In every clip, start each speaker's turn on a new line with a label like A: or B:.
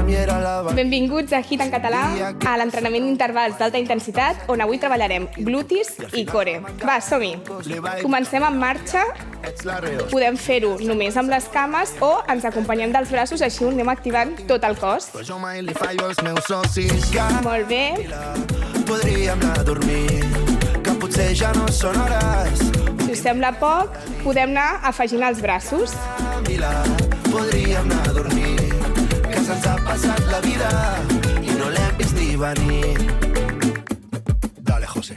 A: Benvinguts a Hit en català, a l'entrenament d'intervals d'alta intensitat, on avui treballarem glutis i core. Va, som-hi! Comencem en marxa. Podem fer-ho només amb les cames o ens acompanyem dels braços, així anem activant tot el cos. Molt bé.
B: Podríem anar a dormir, que potser ja no són hores.
A: Si us sembla poc, podem anar afegint els braços.
B: Podríem anar a dormir, que se'ns ha passat la vida i no l'hem vist ni venir. Dale, José.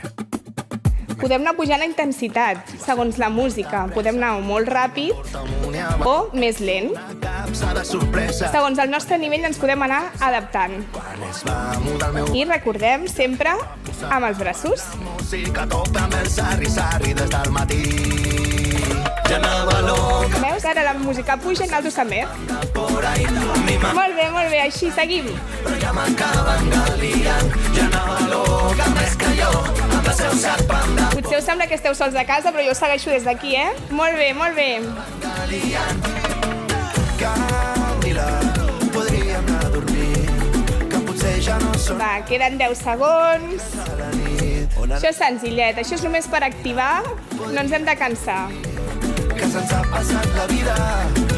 A: Podem anar pujant la intensitat, segons la música. Podem anar molt ràpid o més lent. Segons el nostre nivell ens podem anar adaptant. I recordem sempre amb els braços.
B: Música topa amb el sarri-sarri des del matí. Ja anava loca.
A: Veus? Ara la música puja i nosaltres també. Molt bé, així seguim.
B: Però ja m'acaben galiant. Ja anava loca més que jo, amb el seu sac panda.
A: Potser us sembla que esteu sols a casa, però jo segueixo des d'aquí, eh? Molt bé.
B: Camila, podríem anar a dormir, que potser ja no són
A: Va, queden 10 segons.
B: la nit.
A: Això és senzillet, això és només per activar, no ens hem de cansar.
B: Que se'ns ha passat la vida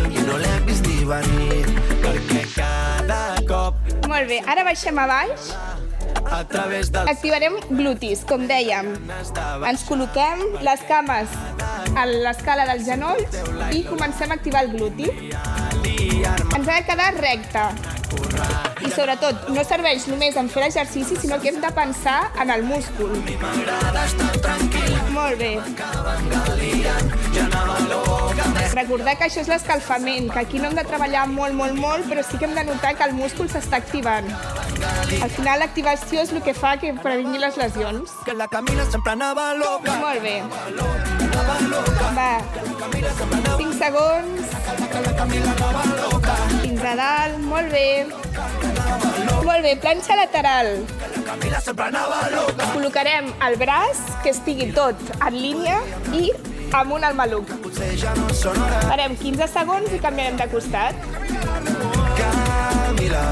B: i no l'hem vist ni venir, perquè cada cop
A: Molt bé, ara baixem a baix.
B: a través del
A: Activarem glutis, com dèiem. Ens col·loquem les cames a l'escala dels genolls i comencem a activar el gluti. Ens ha de quedar recte. I sobretot, no serveix només en fer l'exercici, sinó que hem de pensar en el múscul. Molt bé. Recordar que això és l'escalfament, que aquí no hem de treballar molt, però sí que hem de notar que el múscul s'està activant. Al final, l'activació és el que fa que previngui les lesions.
B: que la Camila sempre anava loca.
A: Molt bé. Va, 5 segons. Fins a dalt, molt bé. Molt bé, planxa lateral.
B: Camila sempre anava loca.
A: Col·locarem el braç que estigui tot en línia i amunt al maluc.
B: Potser ja no són hores.
A: Farem 15 segons i canviarem de costat.
B: Camila,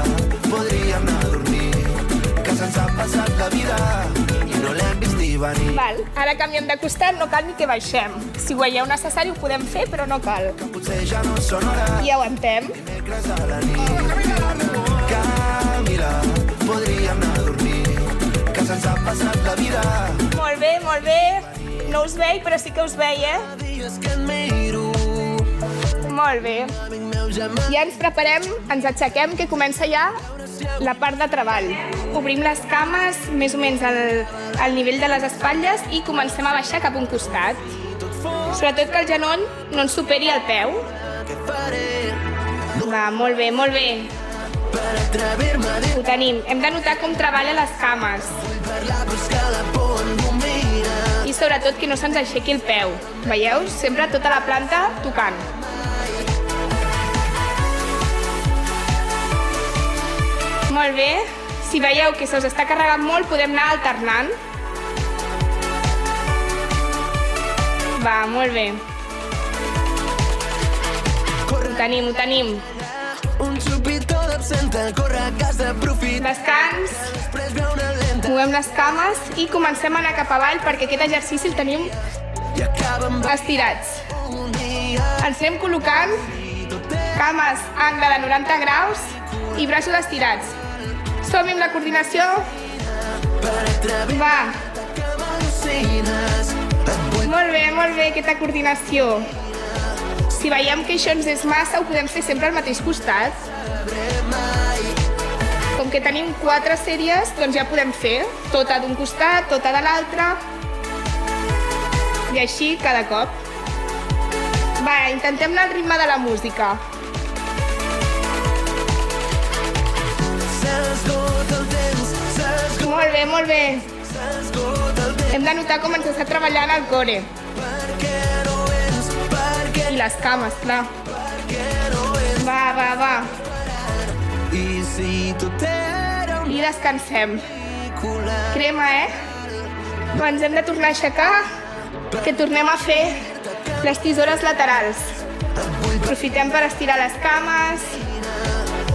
B: podríem anar a dormir, que se'ns ha passat la vida i no l'hem vist ni venir.
A: Val, ara canviem de costat, no cal ni que baixem. Si ho veieu necessari ho podem fer, però no cal.
B: Potser ja no són hores.
A: I aguantem.
B: Dimecres a la nit. Camila, podríem anar a dormir, que se'ns ha passat la vida.
A: Molt bé. No us veig, però sí que us veig, eh?
B: Dies que et miro,
A: Molt bé.
B: amic meu germà.
A: Ja ens preparem, ens aixequem, que comença ja la part de treball. Obrim les cames, més o menys al nivell de les espatlles i comencem a baixar cap a un costat. Sobretot que el genoll no ens superi el peu.
B: Què faré
A: Va, molt bé.
B: per atrevir-me a dir
A: Ho tenim. Hem de notar com treballa les cames.
B: parlar, però és que la por em domina.
A: I sobretot que no se'ns aixequi el peu. Veieu? Sempre tota la planta tocant. Molt bé. Si veieu que se us està carregant molt, podem anar alternant. Va, molt bé. Ho tenim.
B: Un xupito d'absenta, corre a casa, aprofita.
A: Descans.
B: Després ve una lenta
A: Movem les cames i comencem a anar cap avall perquè aquest exercici el tenim
B: i acaba amb
A: estirats.
B: un dia.
A: Ens anem col·locant, cames angle de 90 graus i braços estirats. Som-hi amb la coordinació.
B: Per atrevir-me
A: Va,
B: que m'al·lucines. Et vull
A: molt bé, aquesta coordinació. Si veiem que això ens és massa, ho podem fer sempre al mateix costat. Com que tenim 4 sèries, doncs ja podem fer tota d'un costat, tota de l'altre. I així cada cop. Va, intentem anar al ritme de la música.
B: s'esgota el temps,
A: Molt bé.
B: s'esgota el temps.
A: Hem de notar com ens està treballant el core.
B: Perquè no vens, perquè
A: I les cames, clar.
B: no vens.
A: Va.
B: I si tot era un
A: I descansem.
B: pel·lícula.
A: Crema, eh? Ens hem de tornar a aixecar, que tornem a fer les tisores laterals. Aprofitem per estirar les cames.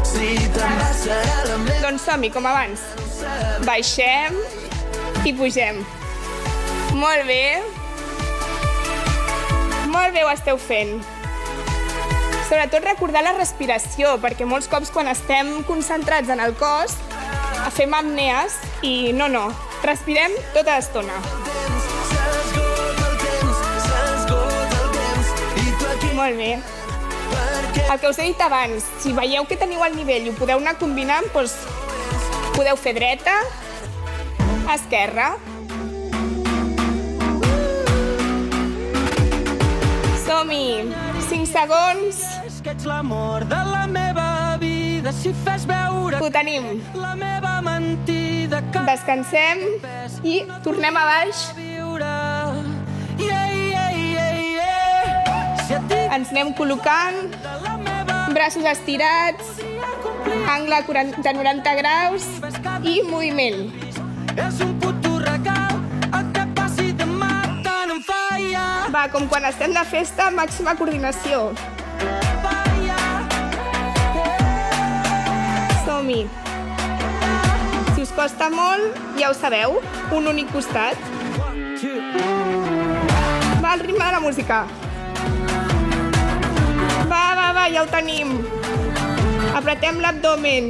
B: Si també serà la meva.
A: Doncs som-hi, com abans. Baixem i pugem. Molt bé. Molt bé ho esteu fent. Sobretot recordar la respiració, perquè molts cops quan estem concentrats en el cos fem apnees i no. Respirem tota l'estona. Molt bé. El que us he dit abans, si veieu que teniu el nivell i ho podeu anar combinant, doncs podeu fer dreta, esquerra. Som-hi! 5 segons.
C: És que ets l'amor de la meva vida, si fes veure
A: Ho tenim.
C: la meva mentida que
A: Descansem i tornem a baix.
C: viure. Si et dic
A: Ens anem col·locant,
C: de la meva
A: braços estirats, angle de 90 graus i moviment.
C: és un puto regal, el que passi demà tant em falla.
A: Va, com quan estem de festa, màxima coordinació. Som-hi. Si us costa molt, ja ho sabeu, un únic costat. Va, al ritme de la música. Va, ja ho tenim. Apretem l'abdomen.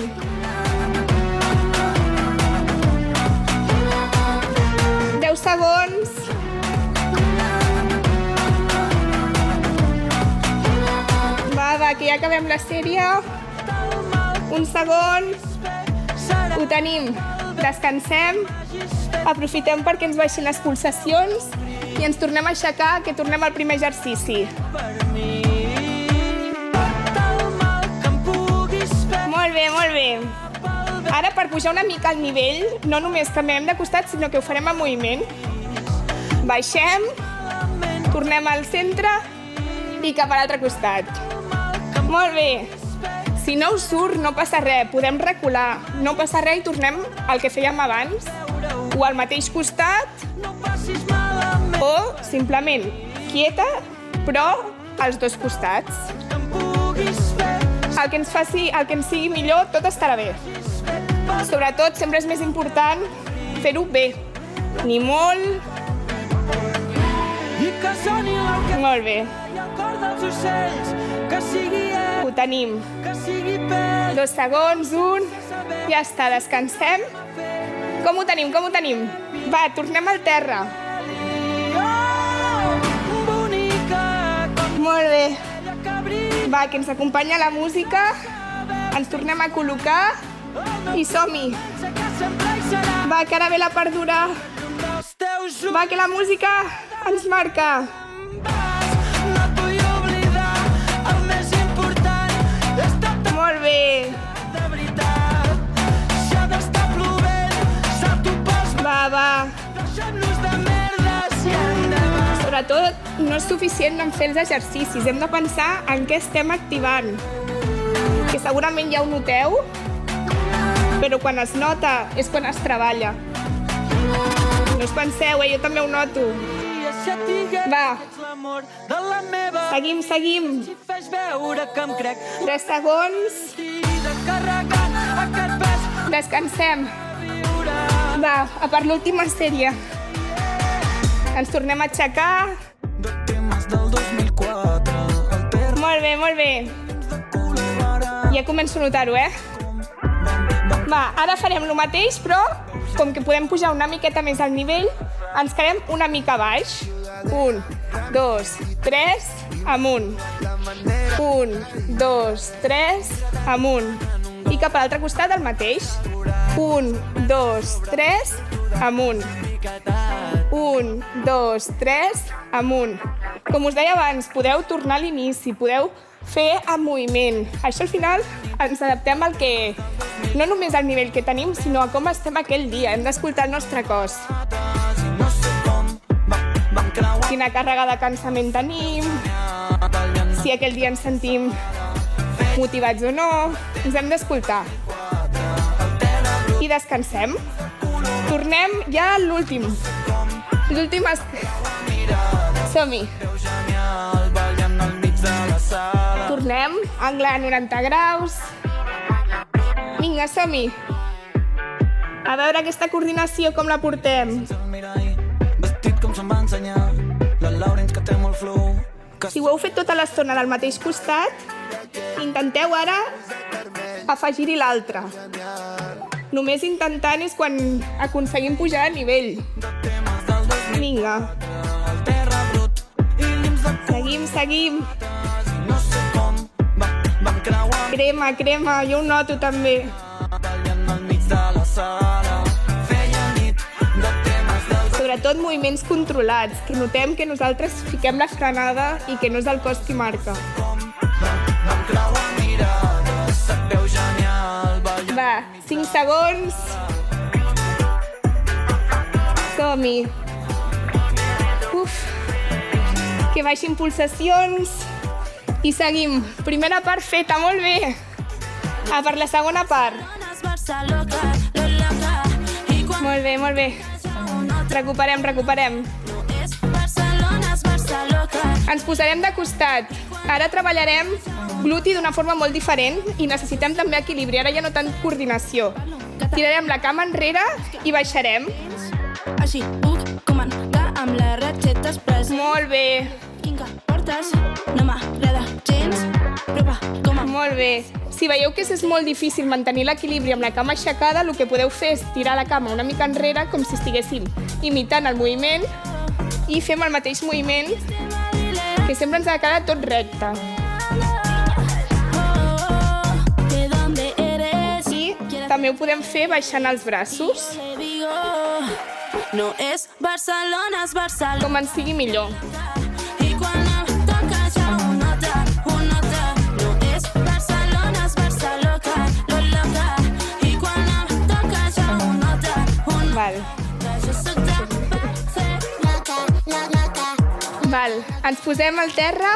A: Deu segons. Va, que ja acabem la sèrie. Un segon. Ho tenim. Descansem. Aprofitem perquè ens baixin les pulsacions i ens tornem a aixecar, que tornem al primer exercici. Molt bé. Ara, per pujar una mica al nivell, no només canviem de costat, sinó que ho farem en moviment. Baixem, tornem al centre i cap a l'altre costat. Molt bé. Si no us surt, no passa res, podem recular. No passa res i tornem al que fèiem abans, o al mateix costat, o simplement quieta, però als dos costats. El que ens sigui millor, tot estarà bé. Sobretot, sempre és més important fer-ho bé. Ni molt. Molt bé. Ho tenim. 2 segons, 1. Ja està, descansem. Com ho tenim? Va, tornem al terra. Molt bé. Va, que ens acompanya la música. Ens tornem a col·locar i som-hi. Va, que ara ve la part dura. Va, que la música ens marca. Molt bé. Va. Sobretot, no és suficient en fer els exercicis. Hem de pensar en què estem activant. Que segurament ja ho noteu, però quan es nota és quan es treballa. No us penseu, jo també ho noto. Va. Seguim. 3 segons. Descansem. Va, a per l'última sèrie. Ens tornem a aixecar. Molt bé. Ja començo a notar-ho, Va, ara farem el mateix, però com que podem pujar una miqueta més al nivell, ens quedem una mica baix. 1, 2, 3, amunt. 1, 2, 3, amunt. I cap a l'altre costat el mateix. 1, 2, 3, amunt. 1, 2, 3, amunt. Com us deia abans, podeu tornar a l'inici, podeu fer en moviment. Això al final ens adaptem al que, no només al nivell que tenim, sinó a com estem aquell dia. Hem d'escoltar el nostre cos. Quina càrrega de cansament tenim, si aquell dia ens sentim motivats o no, ens hem d'escoltar. I descansem. Tornem ja a l'últim. Som-hi. Tornem, angle a 90 graus. Vinga, som-hi. A veure aquesta coordinació com la portem.
C: Vestit com se'm va ensenyar, la Laurens que té molt flow.
A: Si ho heu fet tota l'estona del mateix costat, intenteu ara afegir-hi l'altre. Només intentant és quan aconseguim pujar de nivell. Vinga. Seguim.
C: No sé com, vam creuar
A: Crema, jo ho noto també.
C: ballant al mig de la sala. Feia nit de temes del
A: Sobretot moviments controlats, que notem que nosaltres fiquem la frenada i que no és el cos qui marca.
C: vam creuar mirades, se't veu genial ballant.
A: Va, 5 segons. Som-hi. Que baixin pulsacions. I seguim. Primera part feta, molt bé. Per la segona part. Molt bé. Recuperem. Ens posarem de costat. Ara treballarem gluti d'una forma molt diferent i necessitem també equilibri. Ara ja no tant coordinació. Tirarem la cama enrere i baixarem.
D: Així puc comentar amb la recepta expressa.
A: Molt bé.
D: Quin que portes? No m'agrada gens. Prova com a...
A: Molt bé. Si veieu que és molt difícil mantenir l'equilibri amb la cama aixecada, el que podeu fer és tirar la cama una mica enrere com si estiguéssim imitant el moviment i fem el mateix moviment que sempre ens ha de quedar tot recte. I també ho podem fer baixant els braços,
D: No és Barcelona, és Barcelona.
A: com ens sigui millor.
D: I quan em toca ja ho nota. No és Barcelona, és Barcelona. Loca. I quan em toca ja ho nota.
A: Val.
D: Jo soc de fer.
A: Val. Ens posem al terra.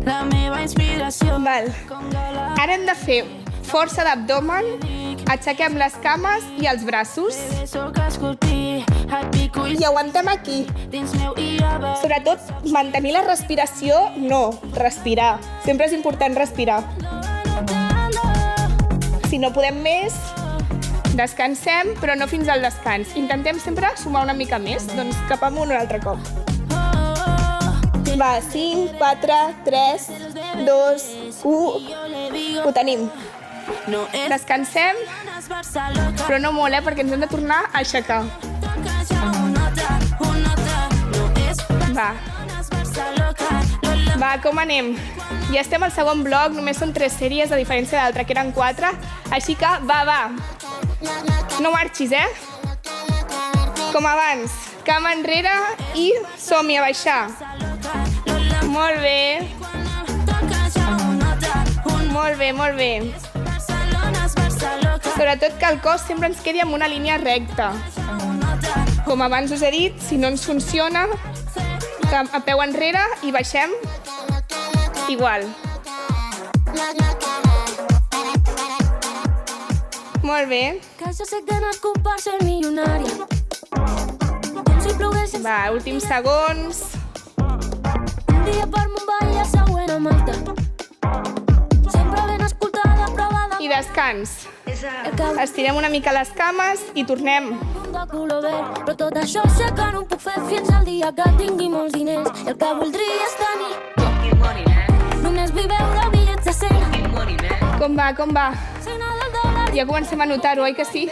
D: La meva inspiració.
A: Val. Ara hem de fer força d'abdomen, aixequem les cames i els braços
D: Soc esculpir, et pico i
A: i aguantem aquí.
D: dins meu i a veure.
A: Sobretot, mantenir la respiració, no, respirar. Sempre és important respirar. Si no podem més, descansem, però no fins al descans. Intentem sempre sumar una mica més, doncs cap amunt un altre cop. Va, 5, 4, 3, 2, 1, ho tenim.
D: No és
A: Descansem,
D: Barcelona.
A: però no molt, perquè ens hem de tornar a aixecar.
D: Toca ja ho nota. No és
A: Va,
D: Barcelona.
A: va, com anem? Ja estem al segon bloc, només són 3 sèries, a diferència de l'altre, que eren 4. Així que, va. No marxis, Com abans. Cama enrere i som-hi a baixar. Molt bé. Molt bé. Sobretot que el cos sempre ens quedi en una línia recta. Com abans us he dit, si no ens funciona, a peu enrere i baixem igual. Molt bé.
D: Que jo sé que nascut per ser milionària. Com si plogués
A: Va, últims segons.
D: un dia per Mumbai i el següent a Malta. Sempre ben escoltada, provada.
A: I descans.
D: El que
A: Estirem una mica les cames i tornem.
D: de color verd. Però tot això sé que no ho puc fer fins al dia que tingui molts diners. I el que voldria és tenir. Només vull veure bitllets de 100.
A: Com va?
D: Signa del dòlar.
A: Ja comencem a notar-ho, oi que sí?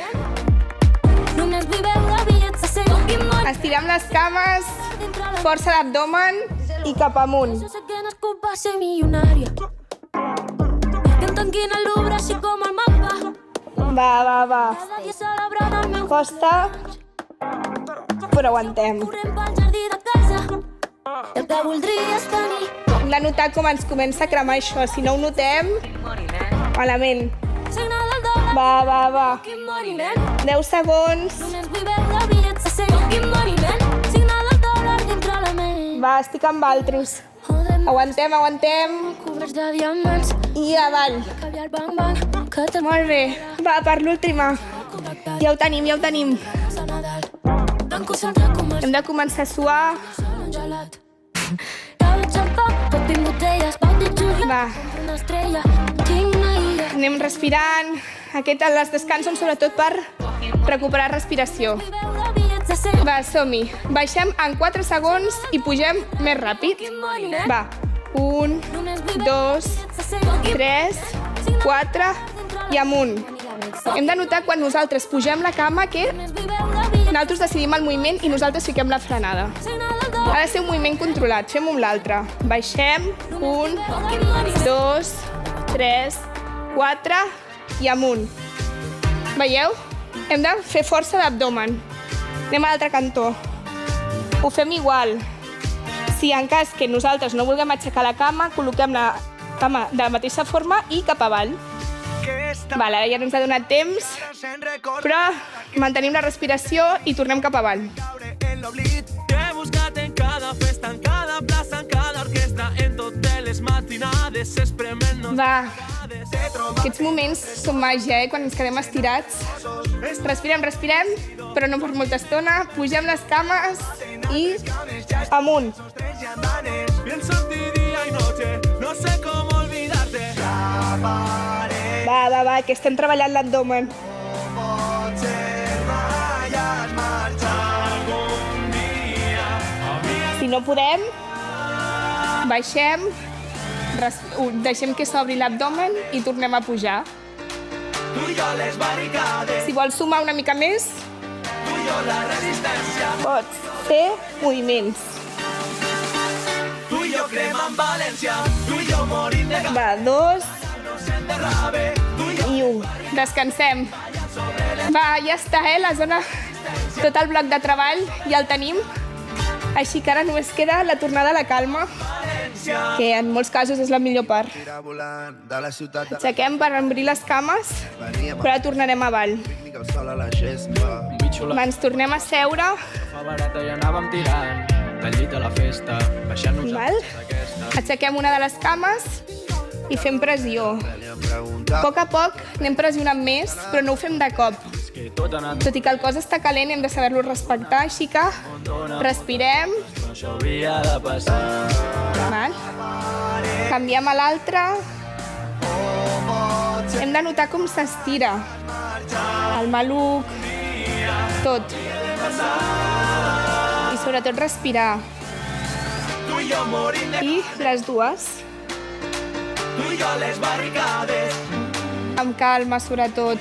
D: Només vull veure bitllets de 100.
A: Estirem les cames, força d'abdomen i cap amunt.
D: Jo sé que nascut per ser milionària. Que em tanquin el Louvre així com el mapa.
A: Va.
D: Cada dia celebrant el meu
A: Costa, però aguantem.
D: corrent pel jardí de casa. I el que voldria és tenir.
A: Hem de notar com ens comença a cremar això. Si no ho notem, malament.
D: Signa del dòlar.
A: Va.
D: Quin money, man.
A: 10 segons.
D: Només vull veure bitllets de 100. Quin money, man. Signa del dòlar dintre la ment.
A: Va, estic amb altres.
D: Joder,
A: Aguantem.
D: cobreix de diamants.
A: I avall.
D: Caviar bang, que te'l
A: Molt bé. Va, per l'última.
D: contactat.
A: Ja ho tenim.
D: Sant Nadal. Tanco centre comercial.
A: Hem de començar a suar.
D: Un gelat. Cava xampà, tot en botelles, pau de juliol.
A: Va.
D: Una estrella, tinc una illa.
A: Anem respirant. Les descans són sobretot per recuperar respiració.
D: Veure bitllets de 100.
A: Va, som-hi. Baixem en 4 segons i pugem més ràpid. Va. 1, 2, 3, 4 i amunt. Hem de notar quan nosaltres pugem la cama que nosaltres decidim el moviment i nosaltres fiquem la frenada. Ha de ser un moviment controlat. Fem-ho amb l'altre. Baixem. 1, 2, 3, 4 i amunt. Veieu? Hem de fer força d'abdomen. Anem a l'altre cantó. Ho fem igual. Si en cas que nosaltres no vulguem aixecar la cama, col·loquem la cama de la mateixa forma i cap avall. Vale, ara ja no ens ha donat temps, però mantenim la respiració i tornem cap avall.
C: T'he buscat en cada festa, en cada plaça, en cada orquestra, en totes les matinades, esprement-nos.
A: Va, aquests moments són màgia, quan ens quedem estirats. Respirem, però no per molta estona. Pugem les cames i amunt.
C: Pienso en ti día y noche, no sé cómo olvidarte.
A: Va, que estem treballant l'abdomen. Si no podem, baixem, deixem que s'obri l'abdomen i tornem a pujar. Si vols sumar una mica més, pots fer moviments. Va, 2 i 1. Descansem. Va, ja està, la zona, tot el bloc de treball ja el tenim. Així que ara només queda la tornada a la calma, que en molts casos és la millor part. Aixequem per obrir les cames, però ara tornarem avall. Ens tornem a seure. Aixequem una de les cames i fem pressió. A poc anem pressionant més, però no ho fem de cop. Tot i que el cos està calent, hem de saber-lo respectar, així que respirem. Canviem a l'altre. Hem de notar com s'estira. El maluc, tot. I sobretot respirar. I les dues. Amb calma, sobretot.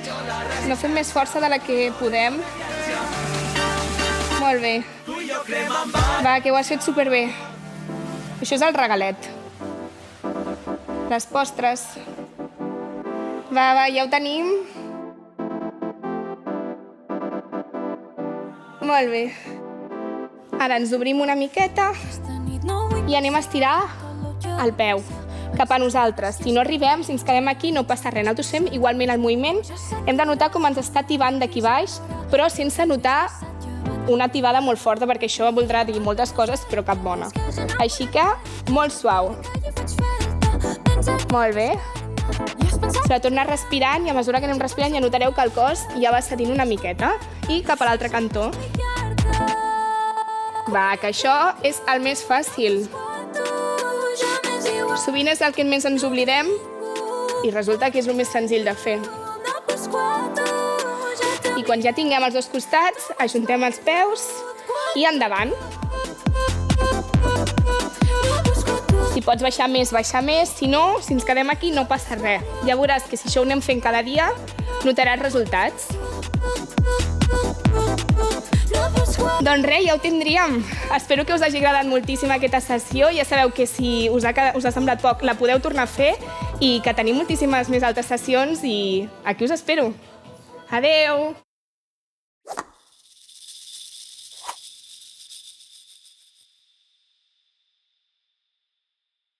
A: No fem més força de la que podem. Molt bé. Va, que ho has fet superbé. Això és el regalet. Les postres. Va, ja ho tenim. Molt bé. Ara ens obrim una miqueta i anem a estirar el peu cap a nosaltres. Si no arribem, si ens quedem aquí, no passa res. Nosaltres fem igualment el moviment. Hem de notar com ens està tibant d'aquí baix, però sense notar una tibada molt forta, perquè això voldrà dir moltes coses, però cap bona. Així que, molt suau. Molt bé. S'ha de tornar respirant i a mesura que anem respirant ja notareu que el cos ja va cedint una miqueta. I cap a l'altre cantó. Va, que això és el més fàcil. Sovint és el que més ens oblidem i resulta que és el més senzill de fer. I quan ja tinguem els dos costats, ajuntem els peus i endavant. Si pots baixar més, baixa més. Si no, si ens quedem aquí, no passa res. Ja veuràs que si això ho anem fent cada dia, notaràs resultats. Doncs res, ja ho tindríem. Espero que us hagi agradat moltíssim aquesta sessió. Ja sabeu que si us ha semblat poc, la podeu tornar a fer i que tenim moltíssimes més altres sessions i aquí us espero. Adeu!